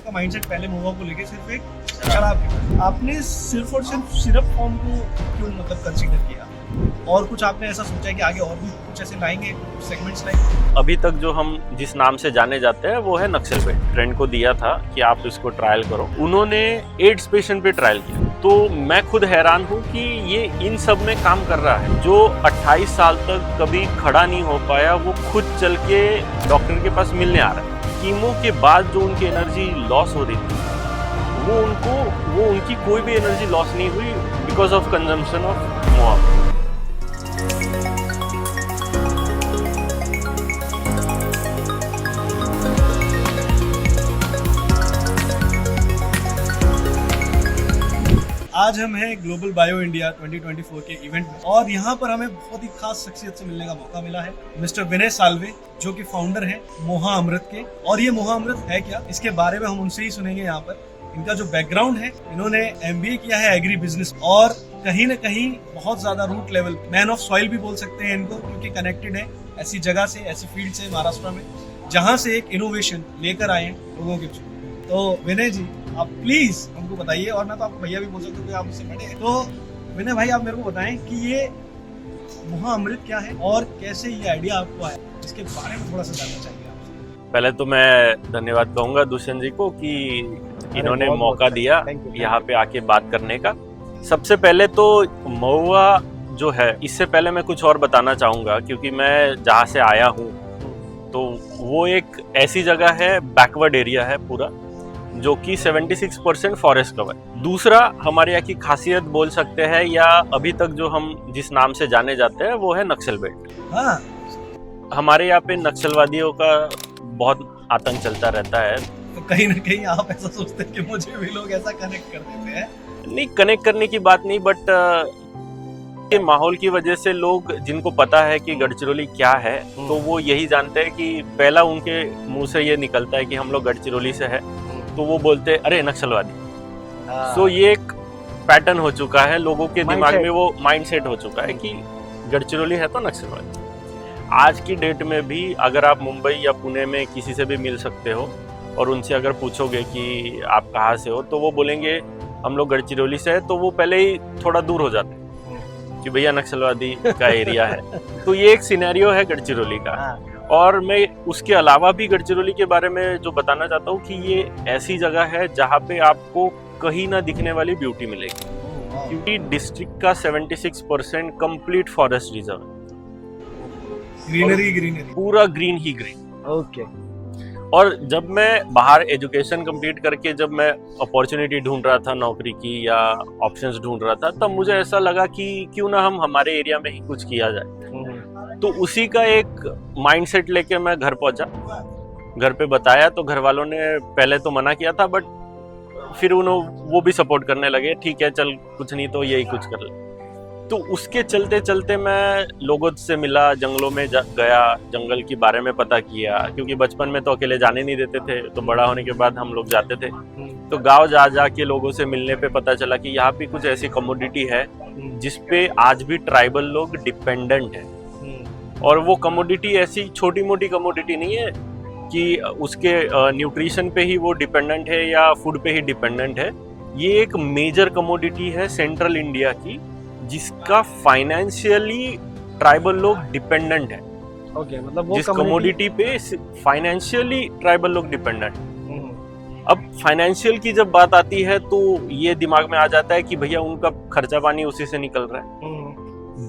आपका माइंडसेट पहले महुआ को लेके सिर्फ एक शराब के, आपने सिर्फ और सिर्फ सिरप फॉर्म को क्यों मतलब कंसीडर किया, और कुछ आपने ऐसा सोचा है कि आगे और भी कुछ ऐसे लाएंगे सेगमेंट्स लाएंगे? अभी तक जो हम जिस नाम से जाने जाते हैं वो है नक्सल बेट। फ्रेंड को दिया था कि आप इसको ट्रायल करो, उन्होंने एड्स पेशेंट पे ट्रायल किया, तो मैं खुद हैरान हूँ कि ये इन सब में काम कर रहा है। जो 28 साल तक कभी खड़ा नहीं हो पाया वो खुद चल के डॉक्टर के पास मिलने आ रहा है। कीमो के बाद जो उनकी एनर्जी लॉस हो रही थी वो उनकी कोई भी एनर्जी लॉस नहीं हुई बिकॉज ऑफ कंजम्पशन ऑफ मोआ। आज हम हैं ग्लोबल बायो इंडिया 2024 के इवेंट में, और यहाँ पर हमें बहुत ही खास शख्सियत से मिलने का मौका मिला है। मिस्टर विनय साल्वे, जो कि फाउंडर हैं मोहा अमृत के। और ये मोहा अमृत है क्या, इसके बारे में हम उनसे ही सुनेंगे। यहाँ पर इनका जो बैकग्राउंड है, इन्होंने MBA किया है एग्री बिजनेस, और कहीं ना कहीं बहुत ज्यादा root level man of soil भी बोल सकते हैं इनको, क्योंकि कनेक्टेड है ऐसी जगह से, ऐसी फील्ड से महाराष्ट्र में, जहाँ से एक इनोवेशन लेकर आए हैं लोगों के बीच। तो विनय जी, आप प्लीज हमको बताइए, और ना तो आप भैया भी बोल सकते हो कि आप मुझसे बड़े हैं। तो विनय भाई, आप मेरे को बताएं कि ये मोहा अमृत क्या है और कैसे ये आइडिया आपको आया, इसके बारे में थोड़ा सा जानना चाहिए आपसे। पहले तो मैं धन्यवाद कहूंगा दुष्यंत जी को कि इन्होंने मौका दिया यहाँ पे आके बात करने का। सबसे पहले तो महुआ जो है, इससे पहले मैं कुछ और बताना चाहूंगा, क्योंकि मैं जहाँ से आया हूँ तो वो एक ऐसी जगह है, बैकवर्ड एरिया है पूरा, जो कि 76% फॉरेस्ट कवर। दूसरा, हमारे यहाँ की खासियत बोल सकते हैं, या अभी तक जो हम जिस नाम से जाने जाते हैं वो है नक्सल बेट। हाँ, हमारे यहाँ पे नक्सलवादियों का बहुत आतंक चलता रहता है। तो कहीं ना कहीं आप ऐसा सोचते हैं कि मुझे भी लोग ऐसा कनेक्ट कर देते हैं? नहीं, कनेक्ट करने की बात नहीं, बट के माहौल की वजह से लोग, जिनको पता है कि गढ़चिरौली क्या है, तो वो यही जानते हैं कि पहला उनके मुंह से ये निकलता है कि हम लोग गढ़चिरौली से है, तो वो बोलते हैं अरे नक्सलवादी। सो ये एक पैटर्न हो चुका है लोगों के दिमाग में, वो माइंडसेट हो चुका है कि गढ़चिरौली है तो नक्सलवादी। आज की डेट में भी अगर आप मुंबई या पुणे में किसी से भी मिल सकते हो और उनसे अगर पूछोगे कि आप कहाँ से हो, तो वो बोलेंगे हम लोग गढ़चिरौली से है, तो वो पहले ही थोड़ा दूर हो जाते हैं कि भैया नक्सलवादी का एरिया है। तो ये एक सिनेरियो है गढ़चिरौली का। और मैं उसके अलावा भी गढ़चिरौली के बारे में जो बताना चाहता हूँ कि ये ऐसी जगह है जहाँ पे आपको कहीं ना दिखने वाली ब्यूटी मिलेगी, क्योंकि डिस्ट्रिक्ट का 76% कंप्लीट फॉरेस्ट रिजर्व है। ग्रीनरी पूरा ग्रीन ही ग्रीन। ओके। और जब मैं बाहर एजुकेशन कंप्लीट करके जब मैं अपॉर्चुनिटी ढूंढ रहा था नौकरी की या ऑप्शंस ढूंढ रहा था, तब मुझे ऐसा लगा कि क्यों ना हम हमारे एरिया में ही कुछ किया जाए। तो उसी का एक माइंडसेट लेके मैं घर पहुंचा, घर पे बताया, तो घर वालों ने पहले तो मना किया था, बट फिर वो भी सपोर्ट करने लगे, ठीक है चल कुछ नहीं तो यही कुछ कर ले। तो उसके चलते चलते मैं लोगों से मिला, जंगलों में गया, जंगल के बारे में पता किया, क्योंकि बचपन में तो अकेले जाने नहीं देते थे, तो बड़ा होने के बाद हम लोग जाते थे। तो गांव जा के लोगों से मिलने पे पता चला कि यहाँ पे कुछ ऐसी कमोडिटी है जिसपे आज भी ट्राइबल लोग डिपेंडेंट है। और वो कमोडिटी ऐसी छोटी मोटी कमोडिटी नहीं है कि उसके न्यूट्रिशन पे ही वो डिपेंडेंट है या फूड पे ही डिपेंडेंट है। ये एक मेजर कमोडिटी है सेंट्रल इंडिया की, जिसका फाइनेंशियली ट्राइबल लोग डिपेंडेंट है। ओके, मतलब वो जिस कमोडिटी पे फाइनेंशियली ट्राइबल लोग डिपेंडेंट। अब फाइनेंशियल की जब बात आती है तो ये दिमाग में आ जाता है कि भैया उनका खर्चा पानी उसी से निकल रहा है।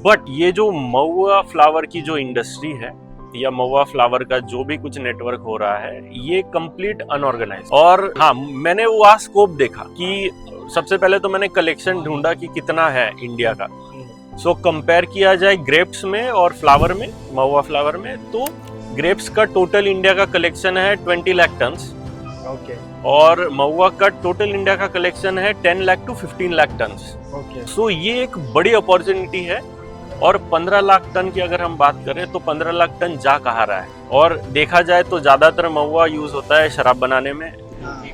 बट ये जो महुआ फ्लावर की जो इंडस्ट्री है या महुआ फ्लावर का जो भी कुछ नेटवर्क हो रहा है, ये कंप्लीट अनऑर्गेनाइज्ड। और हाँ, मैंने वो स्कोप देखा कि सबसे पहले तो मैंने कलेक्शन ढूंढा कि कितना है इंडिया का। सो कंपेयर किया जाए ग्रेप्स में और फ्लावर में, महुआ फ्लावर में, तो ग्रेप्स का टोटल इंडिया का कलेक्शन है 20 लाख टन्स। ओके। और महुआ का टोटल इंडिया का कलेक्शन है 10 lakh to 15 lakh tons. Okay. So ये एक बड़ी अपॉर्चुनिटी है। और 15 लाख टन की अगर हम बात करें तो 15 लाख टन जा कहाँ रहा है। और देखा जाए तो ज्यादातर महुआ यूज होता है शराब बनाने में,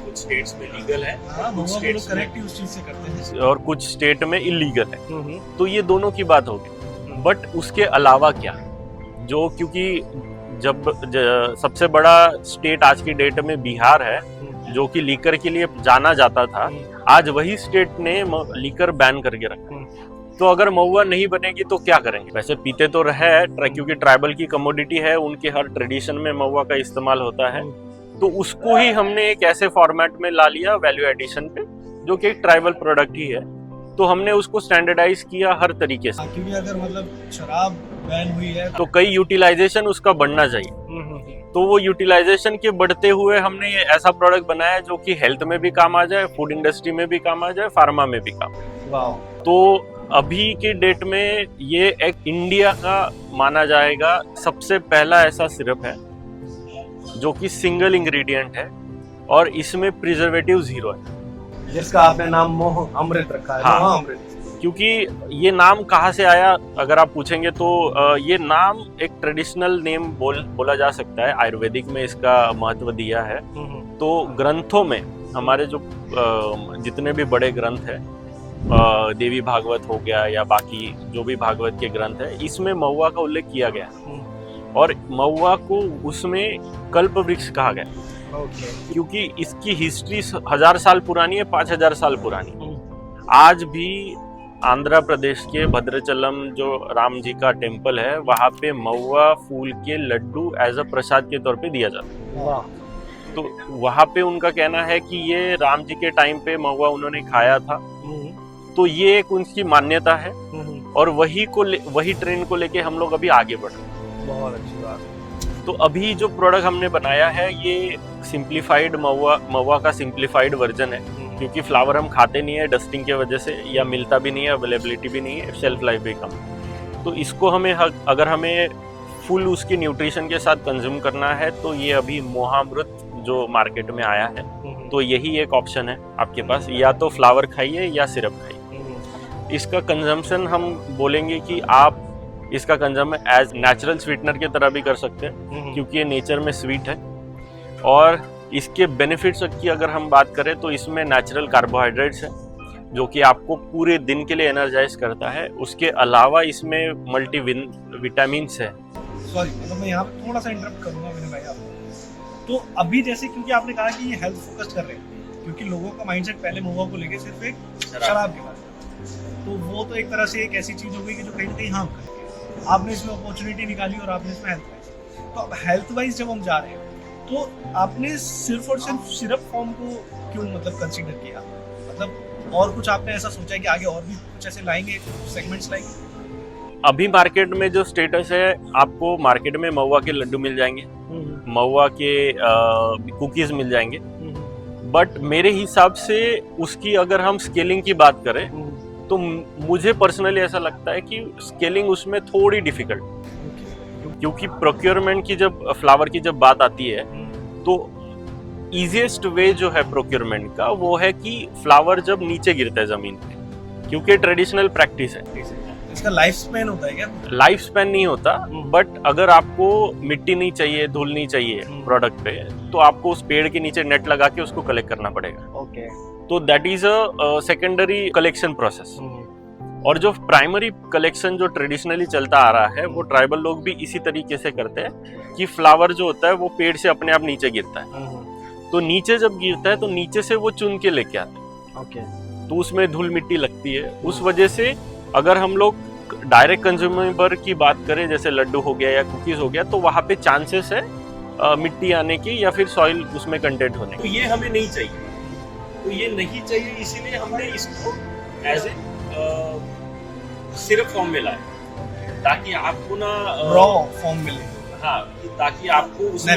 कुछ स्टेट्स में लीगल है, कुछ स्टेट्स कनेक्ट उस चीज से करते हैं, और कुछ स्टेट में इलीगल है। तो ये दोनों की बात होगी। बट उसके अलावा क्या, जो क्योंकि जब सबसे बड़ा स्टेट आज की डेट में बिहार है, जो कि लीकर के लिए जाना जाता था, आज वही स्टेट ने लीकर बैन करके रखा। तो अगर महुआ नहीं बनेगी तो क्या करेंगे? वैसे पीते तो है, क्योंकि ट्राइबल की कमोडिटी है, उनके हर ट्रेडिशन में महुआ का इस्तेमाल होता है, तो उसको ही हमने एक ऐसे फॉर्मेट में ला लिया वैल्यू एडिशन पे, जो कि एक ट्राइबल प्रोडक्ट ही है, तो हमने उसको स्टैंडर्डाइज किया हर तरीके से। क्योंकि अगर मतलब शराब बैन हुई है तो कई यूटिलाइजेशन उसका बढ़ना चाहिए, तो वो यूटिलाइजेशन के बढ़ते हुए हमने ये ऐसा प्रोडक्ट बनाया जो कि हेल्थ में भी काम आ जाए, फूड इंडस्ट्री में भी काम आ जाए, फार्मा में भी काम। वाह। तो अभी के डेट में ये एक इंडिया का माना जाएगा सबसे पहला ऐसा सिरप है जो कि सिंगल इंग्रेडिएंट है और इसमें प्रिजर्वेटिव 0 है, जिसका आपने नाम मोह अमृत रखा है। हाँ। मोह अमृत। क्योंकि ये नाम कहाँ से आया अगर आप पूछेंगे तो ये नाम एक ट्रेडिशनल नेम बोला जा सकता है। आयुर्वेदिक में इसका महत्व दिया है। तो ग्रंथों में हमारे जो जितने भी बड़े ग्रंथ हैं, देवी भागवत हो गया या बाकी जो भी भागवत के ग्रंथ है, इसमें महुआ का उल्लेख किया गया और महुआ को उसमें कल्प वृक्ष कहा गया। क्योंकि इसकी हिस्ट्री 1000 साल पुरानी है, 5000 साल पुरानी। आज भी आंध्र प्रदेश के भद्राचलम जो राम जी का टेम्पल है, वहाँ पे महुआ फूल के लड्डू एज अ प्रसाद के तौर पे दिया जाता है। तो वहाँ पे उनका कहना है कि ये राम जी के टाइम पे महुआ उन्होंने खाया था, तो ये एक उनकी मान्यता है और वही ट्रेंड को लेके हम लोग अभी आगे बढ़ रहे हैं। बहुत अच्छी बात। तो अभी जो प्रोडक्ट हमने बनाया है ये सिंप्लीफाइड महुआ का सिंप्लीफाइड वर्जन है, क्योंकि फ्लावर हम खाते नहीं है डस्टिंग की वजह से, या मिलता भी नहीं है, अवेलेबिलिटी भी नहीं है, शेल्फ लाइफ भी कम। तो इसको अगर हमें फुल उसकी न्यूट्रिशन के साथ कंज्यूम करना है तो ये अभी मोहामृत जो मार्केट में आया है, तो यही एक ऑप्शन है आपके पास, या तो फ्लावर खाइए या सिरप खाइए। इसका कंजम्पशन हम बोलेंगे कि आप इसका कंजम्पशन एज नेचुरल स्वीटनर की तरह भी कर सकते हैं, क्योंकि ये नेचर में स्वीट है। और इसके बेनिफिट्स की अगर हम बात करें तो इसमें नेचुरल कार्बोहाइड्रेट्स है जो कि आपको पूरे दिन के लिए एनर्जाइज करता है। उसके अलावा इसमें मल्टी विटामिन्स है। सॉरी, मतलब मैं यहाँ पे थोड़ा सा इंटरप्ट करूंगा मेरे भाई आपको। तो अभी जैसे क्योंकि आपने कहा कि ये हेल्थ फोकस कर रहे हैं, क्योंकि लोगों का माइंडसेट पहले महुआ को लेके सिर्फ एक शराब के बारे में, तो वो तो एक तरह से एक ऐसी चीज हो गई कि जो कहीं ना कहीं हार्म करती है। आपने इसमें अपॉर्चुनिटी निकाली और आपने इसमें हेल्थ वाइज, तो अब हेल्थ वाइज जब हम जा रहे हैं तो आपने सिर्फ और सिर्फ सिरप फॉर्म को क्यों मतलब कंसीडर किया? मतलब और कुछ आपने ऐसा सोचा कि आगे और भी कुछ ऐसे लाएंगे, सेगमेंट्स लाएंगे? अभी मार्केट में जो स्टेटस है, आपको मार्केट में महुआ के लड्डू मिल जाएंगे, महुआ के कुकीज मिल जाएंगे, बट मेरे हिसाब से उसकी अगर हम स्केलिंग की बात करें तो मुझे पर्सनली ऐसा लगता है कि स्केलिंग उसमें थोड़ी डिफिकल्ट, क्योंकि प्रोक्योरमेंट की जब फ्लावर की जब बात आती है तो इजीएस्ट वे जो है प्रोक्योरमेंट का वो है कि फ्लावर जब नीचे गिरता है जमीन पे, क्योंकि ट्रेडिशनल प्रैक्टिस है। इसका लाइफ स्पैन होता है क्या? लाइफ स्पैन नहीं होता, बट अगर आपको मिट्टी नहीं चाहिए, धूल नहीं चाहिए प्रोडक्ट पे, तो आपको उस पेड़ के नीचे नेट लगा के उसको कलेक्ट करना पड़ेगा। ओके। तो that is a secondary collection process. और जो प्राइमरी कलेक्शन जो ट्रेडिशनली चलता आ रहा है वो ट्राइबल लोग भी इसी तरीके से करते हैं कि फ्लावर जो होता है वो पेड़ से अपने आप नीचे गिरता है, तो नीचे जब गिरता है तो नीचे से वो चुन के लेके आते हैं। ओके। तो उसमें धूल मिट्टी लगती है, उस वजह से अगर हम लोग डायरेक्ट कंज्यूमेबल की बात करें, जैसे लड्डू हो गया या कुकीज हो गया, तो वहाँ पे चांसेस है मिट्टी आने की या फिर सॉइल उसमें कंटेंट होने की। तो ये हमें नहीं चाहिए, तो ये नहीं चाहिए, इसीलिए हमने इसको एज ए सिरप फॉर्म में लाया, ताकि आपको ना रॉ फॉर्म मिले। हाँ, ताकि आपको उसमें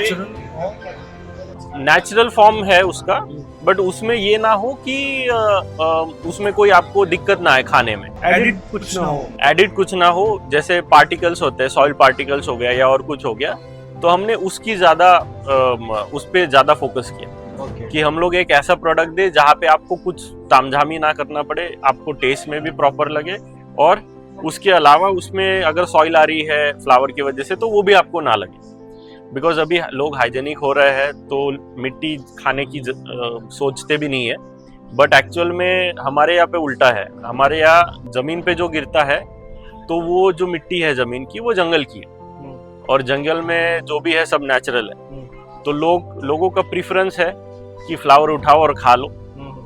नेचुरल फॉर्म है उसका, बट उसमें ये ना हो कि उसमें कोई आपको दिक्कत ना आए खाने में, एडिड कुछ ना हो। जैसे पार्टिकल्स होते हैं, सॉइल पार्टिकल्स हो गया या और कुछ हो गया, तो हमने उसकी ज्यादा उस पे ज्यादा फोकस किया। कि हम लोग एक ऐसा प्रोडक्ट दे जहाँ पे आपको कुछ तामझामी ना करना पड़े, आपको टेस्ट में भी प्रॉपर लगे, और उसके अलावा उसमें अगर सॉइल आ रही है फ्लावर की वजह से तो वो भी आपको ना लगे। बिकॉज अभी लोग हाइजेनिक हो रहे हैं तो मिट्टी खाने की सोचते भी नहीं है, बट एक्चुअल में हमारे यहाँ पे उल्टा है। हमारे यहाँ जमीन पे जो गिरता है तो वो जो मिट्टी है जमीन की वो जंगल की है, और जंगल में जो भी है सब नेचुरल है। तो लोगों का प्रेफरेंस है कि फ्लावर उठाओ और खा लो,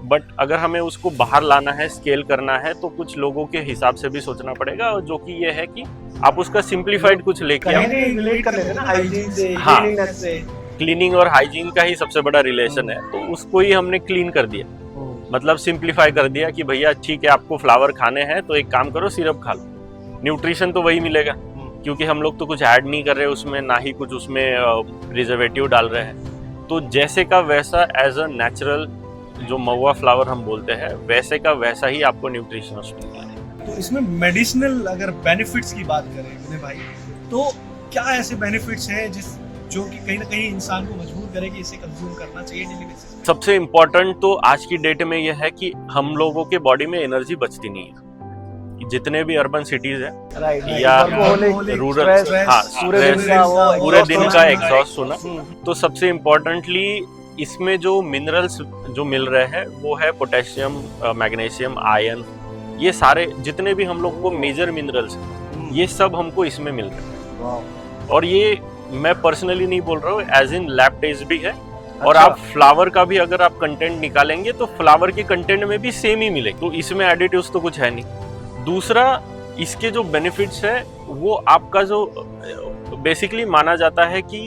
बट अगर हमें उसको बाहर लाना है, स्केल करना है, तो कुछ लोगों के हिसाब से भी सोचना पड़ेगा, और जो कि ये है कि आप उसका सिंप्लीफाइड कुछ लेके आओ। रिलेट कर लेते हैं ना हाइजीन से, हाँ। क्लीनिंगनेस से। क्लीनिंग और हाइजीन का ही सबसे बड़ा रिलेशन है, तो उसको ही हमने क्लीन कर दिया, मतलब सिंप्लीफाई कर दिया कि भैया ठीक है, आपको फ्लावर खाने हैं तो एक काम करो, सिरप खा लो, न्यूट्रिशन तो वही मिलेगा, क्योंकि हम लोग तो कुछ ऐड नहीं कर रहे उसमें, ना ही कुछ उसमें प्रिजर्वेटिव डाल रहे हैं। तो जैसे का वैसा एज अ नेचुरल जो महुआ फ्लावर हम बोलते हैं, वैसे का वैसा ही आपको न्यूट्रिशन उसमें मिलेगा। तो इसमें मेडिसिनल अगर बेनिफिट्स की बात करें विनय भाई, तो क्या ऐसे बेनिफिट्स हैं जो कि कहीं ना कहीं इंसान को मजबूर करे कि इसे कंज्यूम करना चाहिए डेली बेसिस पे? सबसे इम्पोर्टेंट तो आज की डेट में यह है कि हम लोगों के बॉडी में एनर्जी बचती नहीं है। जितने भी अर्बन सिटीज है या रूरल, हाँ, पूरे दिन का एग्जॉस्ट होना, तो सबसे इम्पोर्टेंटली इसमें जो मिनरल्स जो मिल रहे हैं वो है पोटेशियम, मैग्नीशियम, आयरन, ये सारे जितने भी हम लोग को मेजर मिनरल्स ये सब हमको इसमें मिल रहे हैं। और ये मैं पर्सनली नहीं बोल रहा हूँ, एज इन लैब टेस्ट भी है। और आप फ्लावर का भी अगर आप कंटेंट निकालेंगे तो फ्लावर के कंटेंट में भी सेम ही मिलेगा, तो इसमें एडिटिव्स तो कुछ है नहीं। दूसरा, इसके जो बेनिफिट्स है वो आपका जो बेसिकली माना जाता है कि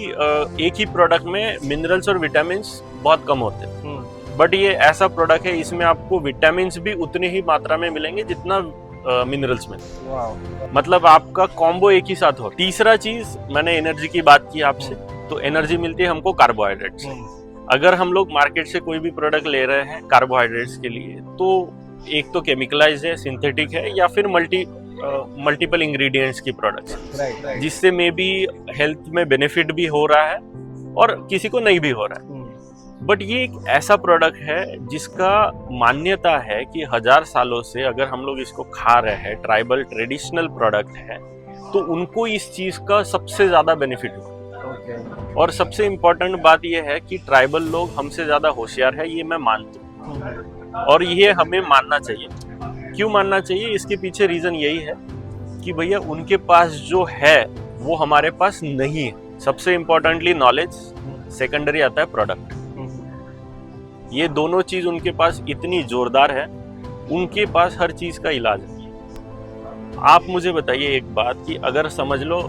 एक ही प्रोडक्ट में मिनरल्स और विटामिन्स बहुत कम होते हैं, बट ये ऐसा प्रोडक्ट है इसमें आपको विटामिन्स भी उतनी ही मात्रा में मिलेंगे जितना मिनरल्स में। मतलब आपका कॉम्बो एक ही साथ हो। तीसरा चीज, मैंने एनर्जी की बात की आपसे, तो एनर्जी मिलती है हमको कार्बोहाइड्रेट से। अगर हम लोग मार्केट से कोई भी प्रोडक्ट ले रहे हैं कार्बोहाइड्रेट्स के लिए, तो एक तो केमिकलाइज है, सिंथेटिक है, या फिर मल्टीपल इंग्रेडिएंट्स की प्रोडक्ट्स, जिससे मे बी हेल्थ में बेनिफिट भी हो रहा है और किसी को नहीं भी हो रहा है। बट ये एक ऐसा प्रोडक्ट है जिसका मान्यता है कि 1000 सालों से अगर हम लोग इसको खा रहे हैं, ट्राइबल ट्रेडिशनल प्रोडक्ट है, तो उनको इस चीज का सबसे ज्यादा बेनिफिट हुआ। और सबसे इम्पोर्टेंट बात यह है कि ट्राइबल लोग हमसे ज्यादा होशियार है, ये मैं मानता हूँ, और ये हमें मानना चाहिए। क्यों मानना चाहिए? इसके पीछे रीजन यही है कि भैया उनके पास जो है वो हमारे पास नहीं है। सबसे इम्पोर्टेंटली नॉलेज, सेकेंडरी आता है प्रोडक्ट। ये दोनों चीज उनके पास इतनी जोरदार है, उनके पास हर चीज का इलाज है। आप मुझे बताइए एक बात कि अगर समझ लो,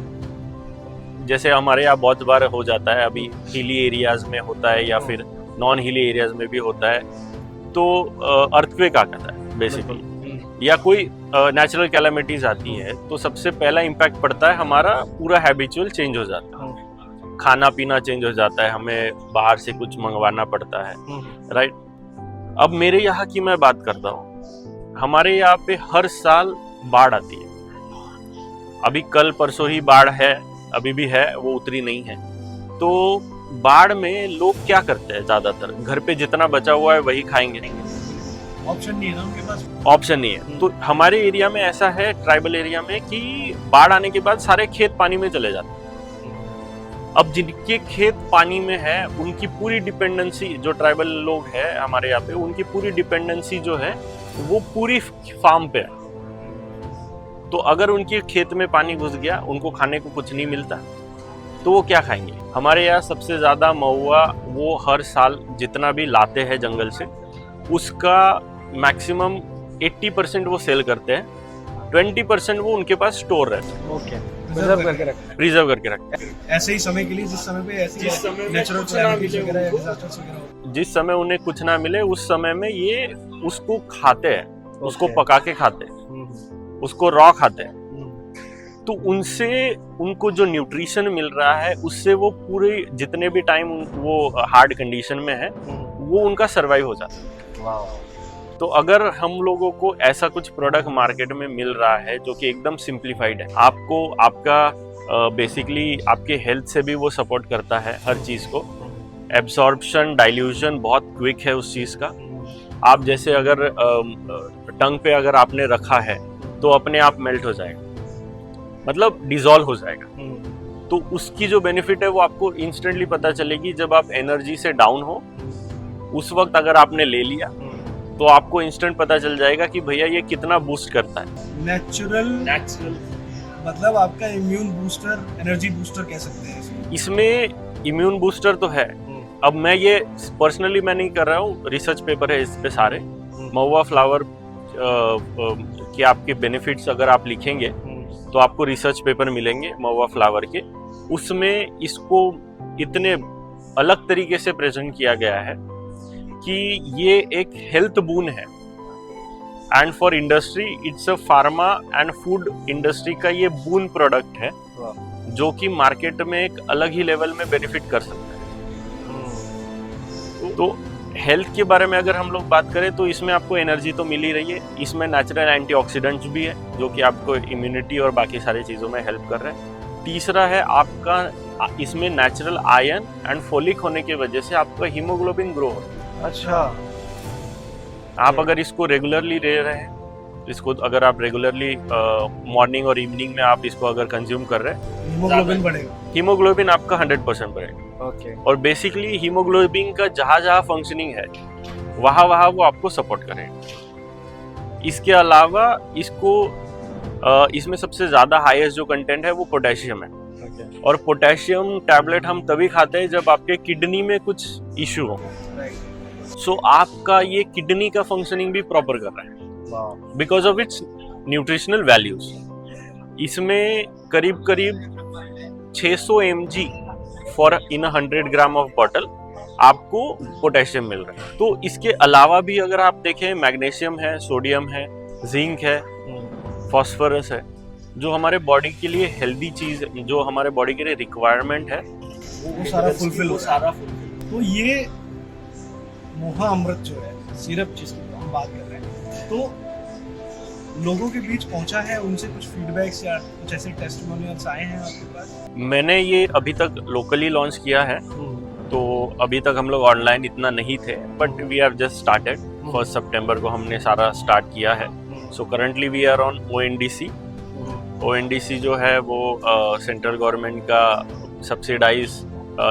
जैसे हमारे यहाँ बहुत बार हो जाता है, अभी हिली एरियाज में होता है या फिर नॉन हिली एरियाज में भी होता है, तो अर्थक्वेक आता है बेसिकली, या कोई नेचुरल कैलामिटीज आती है, तो सबसे पहला इम्पैक्ट पड़ता है हमारा पूरा हैबिचुअल चेंज हो जाता है, खाना पीना चेंज हो जाता है, हमें बाहर से कुछ मंगवाना पड़ता है, राइट। अब मेरे यहाँ की मैं बात करता हूँ, हमारे यहाँ पे हर साल बाढ़ आती है। अभी कल परसों ही बाढ़ है, अभी भी है, वो उतरी नहीं है। तो बाढ़ में लोग क्या करते हैं? ज्यादातर घर पे जितना बचा हुआ है वही खाएंगे, ऑप्शन नहीं है ना उनके पास, ऑप्शन नहीं है। तो हमारे एरिया में ऐसा है, ट्राइबल एरिया में, कि बाढ़ आने के बाद सारे खेत पानी में चले जाते हैं। अब जिनके खेत पानी में है उनकी पूरी डिपेंडेंसी, जो ट्राइबल लोग हैं हमारे यहाँ पे, उनकी पूरी डिपेंडेंसी जो है वो पूरी फार्म पे है। तो अगर उनके खेत में पानी घुस गया, उनको खाने को कुछ नहीं मिलता, तो वो क्या खाएंगे? हमारे यहाँ सबसे ज्यादा महुआ वो हर साल जितना भी लाते हैं जंगल से, उसका मैक्सिमम 80% वो सेल करते हैं, 20% वो उनके पास स्टोर रहता है, प्रिजर्व करके रखते हैं ऐसे ही समय के लिए, जिस समय पे ऐसी नेचुरल कैलामिटीज वगैरह या डिजास्टर्स वगैरह, जिस समय उन्हें कुछ ना मिले उस समय में ये उसको खाते हैं, उसको पका के खाते हैं, उसको रॉ खाते हैं। तो उनसे उनको जो न्यूट्रिशन मिल रहा है, उससे वो पूरे जितने भी टाइम वो हार्ड कंडीशन में है, वो उनका सर्वाइव हो जाता है। तो अगर हम लोगों को ऐसा कुछ प्रोडक्ट मार्केट में मिल रहा है जो कि एकदम सिंप्लीफाइड है, आपको आपका बेसिकली आपके हेल्थ से भी वो सपोर्ट करता है, हर चीज़ को, एब्सॉर्प्शन, डाइल्यूशन बहुत क्विक है उस चीज़ का। आप जैसे अगर टंग पे अगर आपने रखा है तो अपने आप मेल्ट हो जाएगा, मतलब डिजॉल्व हो जाएगा। तो उसकी जो बेनिफिट है वो आपको इंस्टेंटली पता चलेगी जब आप एनर्जी से डाउन हो, उस वक्त अगर आपने ले लिया तो आपको इंस्टेंट पता चल जाएगा कि भैया ये कितना बूस्ट करता है। नेचुरल मतलब आपका इम्यून बूस्टर, एनर्जी बूस्टर कह सकते हैं इसमें। इसमें इम्यून बूस्टर तो है, अब मैं ये पर्सनली मैं नहीं कर रहा हूँ, रिसर्च पेपर है इस पे सारे। महुआ फ्लावर के आपके बेनिफिट्स अगर आप लिखेंगे तो आपको रिसर्च पेपर मिलेंगे महुआ फ्लावर के, उसमें इसको इतने अलग तरीके से प्रेजेंट किया गया है कि ये एक हेल्थ बून है। And for industry it's a pharma and food industry का ये बून प्रोडक्ट है जो कि मार्केट में एक अलग ही लेवल में बेनिफिट कर सकता है। तो हेल्थ के बारे में अगर हम लोग बात करें तो इसमें आपको एनर्जी तो मिल ही रही है, इसमें नेचुरल एंटीऑक्सीडेंट्स भी है जो कि आपको इम्यूनिटी और बाकी सारी चीज़ों में हेल्प कर रहे हैं। तीसरा है आपका इसमें नेचुरल आयरन एंड फोलिक होने की वजह से आपका हीमोग्लोबिन ग्रो होता है। अच्छा, आप अगर इसको रेगुलरली ले रहे हैं, इसको अगर आप रेगुलरली मॉर्निंग और इवनिंग में आप इसको अगर कंज्यूम कर रहे हैं, हीमोग्लोबिन बढ़ेगा। हीमोग्लोबिन आपका 100% बढ़ेगा। ओके। और बेसिकली हीमोग्लोबिन का जहाँ जहाँ फंक्शनिंग है वहाँ वहाँ वो आपको सपोर्ट करेगा। इसके अलावा इसमें सबसे ज़्यादा हाईएस्ट जो कंटेंट है वो पोटेशियम है। ओके। और पोटेशियम टैबलेट हम तभी खाते हैं जब आपके किडनी में कुछ इश्यू हो। सो आपका ये किडनी का फंक्शनिंग भी प्रॉपर कर रहा है because of its nutritional values. इसमें करीब करीब 600 mg for in 100 gram of bottle आपको पोटेशियम मिल रहा है। तो इसके अलावा भी अगर आप देखें, मैग्नीशियम है, सोडियम है, जिंक है, फॉस्फोरस है, जो हमारे बॉडी के लिए हेल्दी चीज, जो हमारे बॉडी के लिए रिक्वायरमेंट है वो सारा फुलफिल हो सारा। तो ये मोहा अमृत जो है सिरप जिसकी हम बात कर रहे हैं, तो लोगों के बीच पहुंचा है, उनसे कुछ फीडबैक्स या कुछ ऐसे टेस्टिमोनियल्स आए हैं आपके पास? मैंने ये अभी तक लोकली लॉन्च किया है, तो अभी तक हम लोग ऑनलाइन इतना नहीं थे, but we have just started. 1 सितंबर को हमने सारा स्टार्ट किया है। So currently we are on ONDC। ONDC जो है वो सेंट्रल गवर्नमेंट का सब्सिडाइज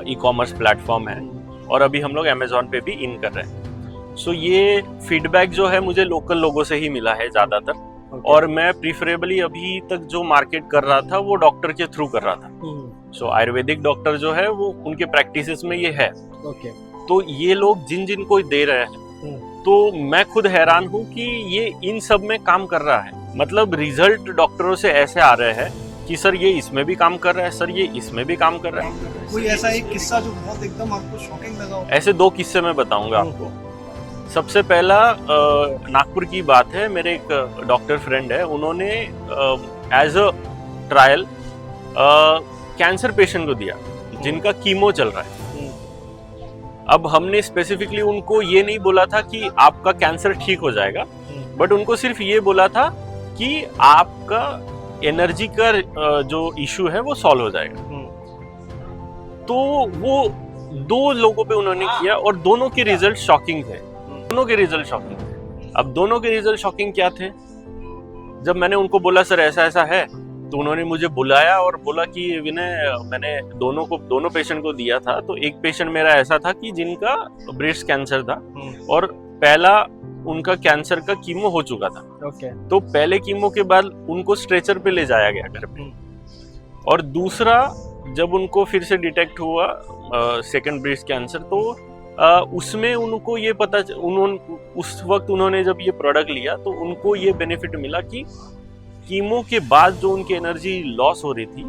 ई-कॉमर्स प्लेटफॉर्म है और अभी हम लोग अमेजोन पे भी इन कर रहे हैं। सो ये फीडबैक जो है मुझे लोकल लोगों से ही मिला है ज़्यादातर। और मैं प्रीफरेबली अभी तक जो मार्केट कर रहा था वो डॉक्टर के थ्रू कर रहा था। सो आयुर्वेदिक डॉक्टर जो है वो उनके प्रैक्टिसेस में ये है। तो ये लोग जिन को दे रहे हैं, तो मैं खुद हैरान हूँ कि ये इन सब में काम कर रहा है। मतलब रिजल्ट डॉक्टरों से ऐसे आ रहे हैं कि सर ये इसमें भी काम कर रहा है, सर ये इसमें भी काम कर रहा है। कोई ऐसा एक किस्सा जो बहुत एकदम आपको शॉकिंग लगा हो? ऐसे 2 किस्से मैं बताऊंगा आपको। सबसे पहला नागपुर की बात है। मेरे एक डॉक्टर फ्रेंड है, उन्होंने as a trial cancer patient को दिया जिनका कीमो चल रहा है। अब हमने स्पेसिफिकली उनको ये नहीं बोला था कि आपका कैंसर ठीक हो जाएगा, बट उनको सिर्फ ये बोला था कि आपका एनर्जी का जो इशू है वो सॉल्व हो जाएगा। तो वो 2 लोगों पे उन्होंने किया और दोनों के रिजल्ट शॉकिंग थे। अब दोनों के रिजल्ट शॉकिंग क्या थे? जब मैंने उनको बोला सर ऐसा ऐसा है, तो उन्होंने मुझे बुलाया और बोला कि विनय, मैंने दोनों पेशेंट को दिया था। तो एक पेशेंट मेरा ऐसा था कि जिनका ब्रेस्ट कैंसर था और पहला उनका कैंसर का कीमो हो चुका था। तो पहले कीमो के बाद उनको स्ट्रेचर पे ले जाया गया घर पे, और दूसरा जब उनको फिर से डिटेक्ट हुआ सेकंड ब्रेस्ट कैंसर, तो उसमें उनको ये पता, उस वक्त उन्होंने जब ये प्रोडक्ट लिया तो उनको ये बेनिफिट मिला कि कीमो के बाद जो उनकी एनर्जी लॉस हो रही थी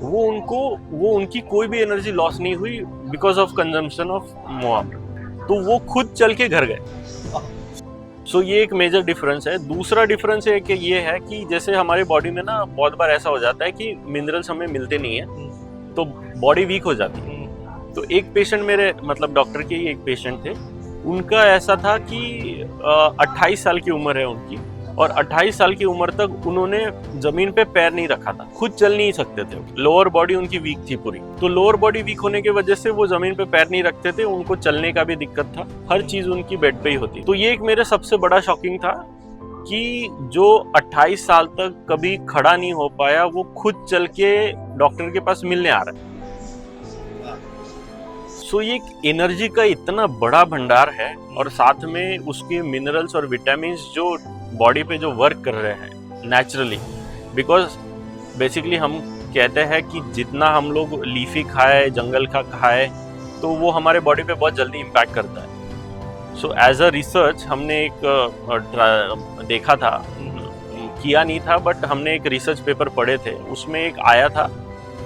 वो उनकी कोई भी एनर्जी लॉस नहीं हुई बिकॉज ऑफ कंजम्पशन ऑफ मोहा। तो वो खुद चल के घर गए। सो ये एक मेजर डिफरेंस है। दूसरा डिफरेंस है कि ये है कि जैसे हमारे बॉडी में ना बहुत बार ऐसा हो जाता है कि मिनरल्स हमें मिलते नहीं है, तो बॉडी वीक हो जाती है। तो एक पेशेंट मेरे, मतलब डॉक्टर के ही एक पेशेंट थे, उनका ऐसा था कि 28 साल की उम्र है उनकी, और 28 साल की उम्र तक उन्होंने जमीन पे पैर नहीं रखा था, खुद चल नहीं सकते थे। लोअर बॉडी उनकी वीक थी पूरी। तो लोअर बॉडी वीक होने की वजह से वो जमीन पे पैर नहीं रखते थे, उनको चलने का भी दिक्कत था, हर चीज उनकी बेड पे ही होती। तो ये एक मेरे सबसे बड़ा शॉकिंग था कि जो 28 साल तक कभी खड़ा नहीं हो पाया, वो खुद चल के डॉक्टर के पास मिलने आ रहा है। सो ये एनर्जी का इतना बड़ा भंडार है, और साथ में उसके मिनरल्स और विटामिन जो बॉडी पे जो वर्क कर रहे हैं नेचुरली। बिकॉज बेसिकली हम कहते हैं कि जितना हम लोग लीफी खाए, जंगल का खाए, तो वो हमारे बॉडी पे बहुत जल्दी इम्पैक्ट करता है। सो एज अ रिसर्च हमने एक देखा था, किया नहीं था, बट हमने एक रिसर्च पेपर पढ़े थे, उसमें एक आया था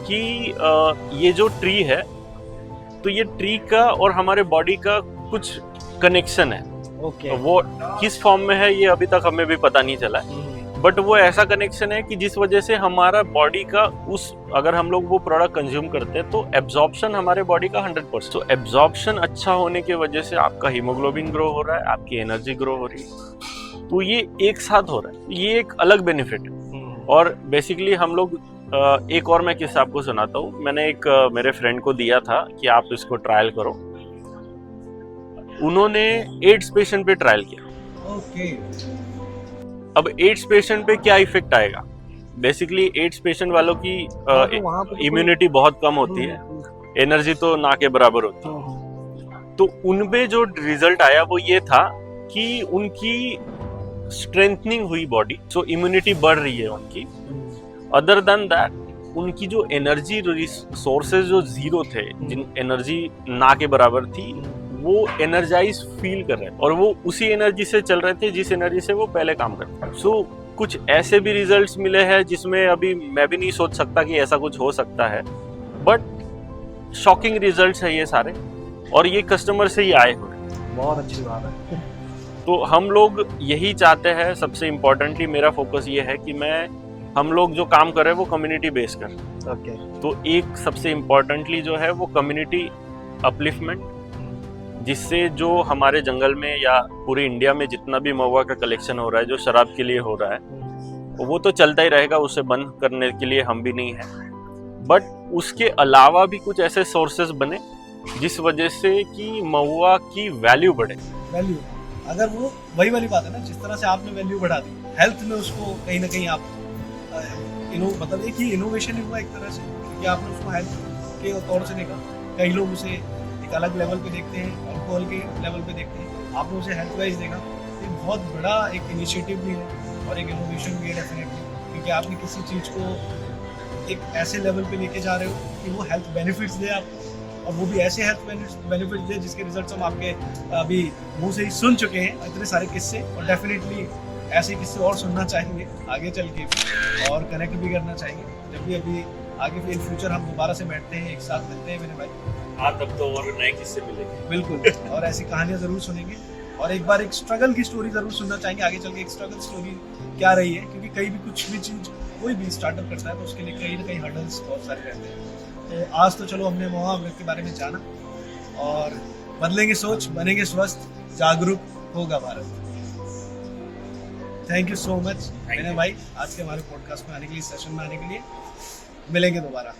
कि ये जो ट्री है, तो ये ट्री का और हमारे बॉडी का कुछ कनेक्शन है। ओके। वो किस फॉर्म में है ये अभी तक हमें भी पता नहीं चला है, बट वो ऐसा कनेक्शन है कि जिस वजह से हमारा बॉडी का अगर हम लोग वो प्रोडक्ट कंज्यूम करते हैं तो एब्जॉर्प्शन हमारे बॉडी का 100%। तो एब्जॉर्प्शन अच्छा होने की वजह से आपका हीमोग्लोबिन ग्रो हो रहा है, आपकी एनर्जी ग्रो हो रही है, तो ये एक साथ हो रहा है, ये एक अलग बेनिफिट है। और बेसिकली हम लोग एक और मैं किस्सा आपको सुनाता हूँ। मैंने एक मेरे फ्रेंड को दिया था कि आप इसको ट्रायल करो। उन्होंने एड्स पेशेंट पे ट्रायल किया। ओके। अब एड्स पेशेंट पे क्या इफेक्ट आएगा? बेसिकली एड्स पेशेंट वालों की इम्यूनिटी बहुत कम होती है, एनर्जी तो ना के बराबर होती है। तो उनपे जो रिजल्ट आया वो ये था कि उनकी स्ट्रेंथनिंग हुई बॉडी, सो इम्यूनिटी बढ़ रही है उनकी। अदर देन दैट उनकी जो एनर्जी सोर्सेज जो जीरो थे, जिन एनर्जी ना के बराबर थी, वो एनर्जाइज फील कर रहे थे और वो उसी एनर्जी से चल रहे थे जिस एनर्जी से वो पहले काम करते थे। सो कुछ ऐसे भी रिजल्ट्स मिले हैं जिसमें अभी मैं भी नहीं सोच सकता कि ऐसा कुछ हो सकता है, बट शॉकिंग रिजल्ट्स है ये सारे, और ये कस्टमर से ही आए हुए। बहुत अच्छी बात है। तो हम लोग यही चाहते हैं, सबसे इम्पोर्टेंटली मेरा फोकस ये है कि हम लोग जो काम कर रहे हैं वो कम्युनिटी बेस कर। ओके। तो एक सबसे इम्पोर्टेंटली जो है वो कम्युनिटी अपलिफ्टमेंट, जिससे जो हमारे जंगल में या पूरे इंडिया में जितना भी महुआ का कलेक्शन हो रहा है, जो शराब के लिए हो रहा है, वो तो चलता ही रहेगा, उसे बंद करने के लिए हम भी नहीं है, बट उसके अलावा भी कुछ ऐसे सोर्सेज बने जिस वजह से कि महुआ की वैल्यू बढ़े। वैल्यू, अगर वो वही वाली बात है ना, जिस तरह से आपने वैल्यू बढ़ा दी, हेल्थ में उसको कहीं ना कहीं आप मतलब एक ही इनोवेशन हुआ एक तरह से, क्योंकि आपने उसको हेल्थ के तौर से देखा। कई लोग उसे एक अलग लेवल पे देखते हैं, अल्कोहल के लेवल पे देखते हैं, आपने उसे हेल्थ वाइज देखा। ये बहुत बड़ा एक इनिशिएटिव भी है और एक इनोवेशन भी है डेफिनेटली, क्योंकि आपने किसी चीज़ को एक ऐसे लेवल पे लेके जा रहे हो कि वो हेल्थ बेनिफिट्स दे आपको, और वो भी ऐसे हेल्थ बेनिफिट्स दे जिसके रिजल्ट्स हम आपके अभी मुंह से ही सुन चुके हैं, इतने सारे किस्से, और डेफिनेटली ऐसे किस्से और सुनना चाहेंगे आगे चल के भी, और कनेक्ट भी करना चाहेंगे जब भी अभी आगे भी इन फ्यूचर हम दोबारा से बैठते हैं, एक साथ मिलते हैं मेरे भाई। हाँ, तब तो और नए किस्से मिलेंगे। बिल्कुल। और ऐसी कहानियां जरूर सुनेंगे, और एक बार एक स्ट्रगल की स्टोरी जरूर सुनना चाहेंगे आगे चल के, एक स्ट्रगल स्टोरी क्या रही है, क्योंकि कहीं भी कुछ भी चीज़ कोई भी स्टार्टअप करता है तो उसके लिए कहीं ना कहीं हर्डल्स बहुत सारे रहते हैं। तो आज तो चलो हमने महुआ अमृत के बारे में जाना, और बदलेंगे सोच, बनेंगे स्वस्थ, जागरूक होगा Bharat. Thank you so much मैंने भाई आज के हमारे पॉडकास्ट में आने के लिए, सेशन में आने के लिए। मिलेंगे दोबारा।